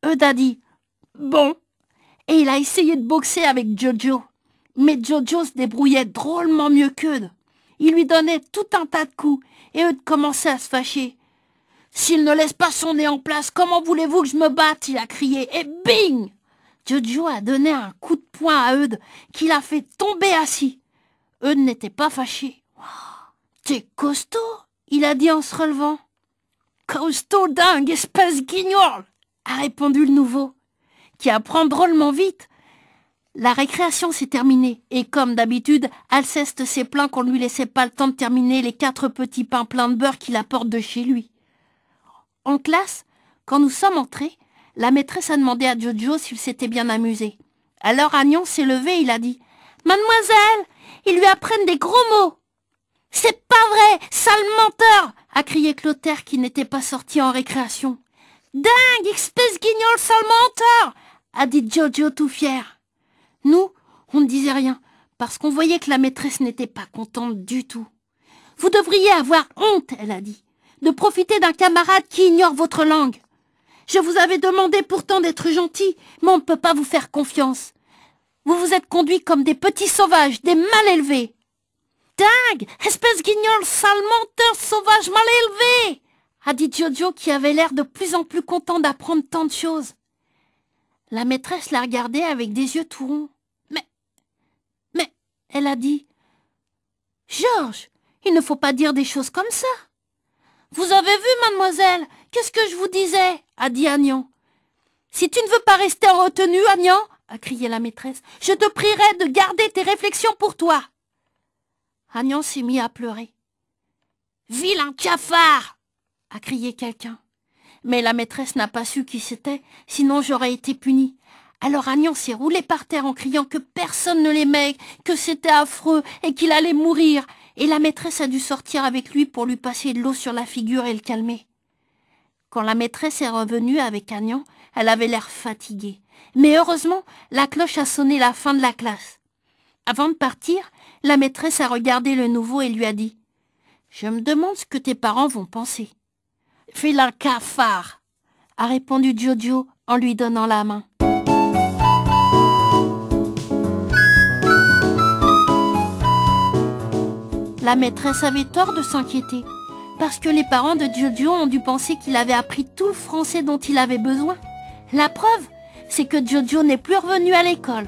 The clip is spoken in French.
Eudes a dit « Bon » et il a essayé de boxer avec Jojo. Mais Jojo se débrouillait drôlement mieux qu'Eudes. Il lui donnait tout un tas de coups et Eudes commençait à se fâcher. « S'il ne laisse pas son nez en place, comment voulez-vous que je me batte ?» il a crié. Et bing! Jojo a donné un coup de poing à Eudes qui l'a fait tomber assis. Eudes n'était pas fâché. Wow, « T'es costaud ?» il a dit en se relevant. « Costaud dingue, espèce guignol !» a répondu le nouveau, qui apprend drôlement vite. La récréation s'est terminée et comme d'habitude, Alceste s'est plaint qu'on ne lui laissait pas le temps de terminer les 4 petits pains pleins de beurre qu'il apporte de chez lui. En classe, quand nous sommes entrés, la maîtresse a demandé à Jojo s'il s'était bien amusé. Alors Agnon s'est levé et il a dit « Mademoiselle, ils lui apprennent des gros mots !»« C'est pas vrai, sale menteur !» a crié Clotaire qui n'était pas sorti en récréation. « Dingue, espèce guignol, sale menteur !» a dit Jojo tout fier. Nous, on ne disait rien, parce qu'on voyait que la maîtresse n'était pas contente du tout. « Vous devriez avoir honte, elle a dit, de profiter d'un camarade qui ignore votre langue. Je vous avais demandé pourtant d'être gentil, mais on ne peut pas vous faire confiance. Vous vous êtes conduits comme des petits sauvages, des mal élevés. »« Dingue, espèce guignol, sale menteur, sauvage mal élevé !» a dit Jojo qui avait l'air de plus en plus content d'apprendre tant de choses. La maîtresse la regardait avec des yeux tout ronds. Mais, elle a dit, « Georges, il ne faut pas dire des choses comme ça. »« Vous avez vu, mademoiselle, qu'est-ce que je vous disais ?» a dit Agnan. « Si tu ne veux pas rester en retenue, Agnan, » a crié la maîtresse, « je te prierai de garder tes réflexions pour toi. » Agnan s'est mis à pleurer. « Vilain cafard !» a crié quelqu'un. Mais la maîtresse n'a pas su qui c'était, sinon j'aurais été punie. Alors Agnan s'est roulé par terre en criant que personne ne l'aimait, que c'était affreux et qu'il allait mourir. Et la maîtresse a dû sortir avec lui pour lui passer de l'eau sur la figure et le calmer. Quand la maîtresse est revenue avec Agnan, elle avait l'air fatiguée. Mais heureusement, la cloche a sonné la fin de la classe. Avant de partir, la maîtresse a regardé le nouveau et lui a dit « Je me demande ce que tes parents vont penser. » « Vilain cafard !» a répondu Jojo en lui donnant la main. La maîtresse avait tort de s'inquiéter, parce que les parents de Jojo ont dû penser qu'il avait appris tout le français dont il avait besoin. La preuve, c'est que Jojo n'est plus revenu à l'école.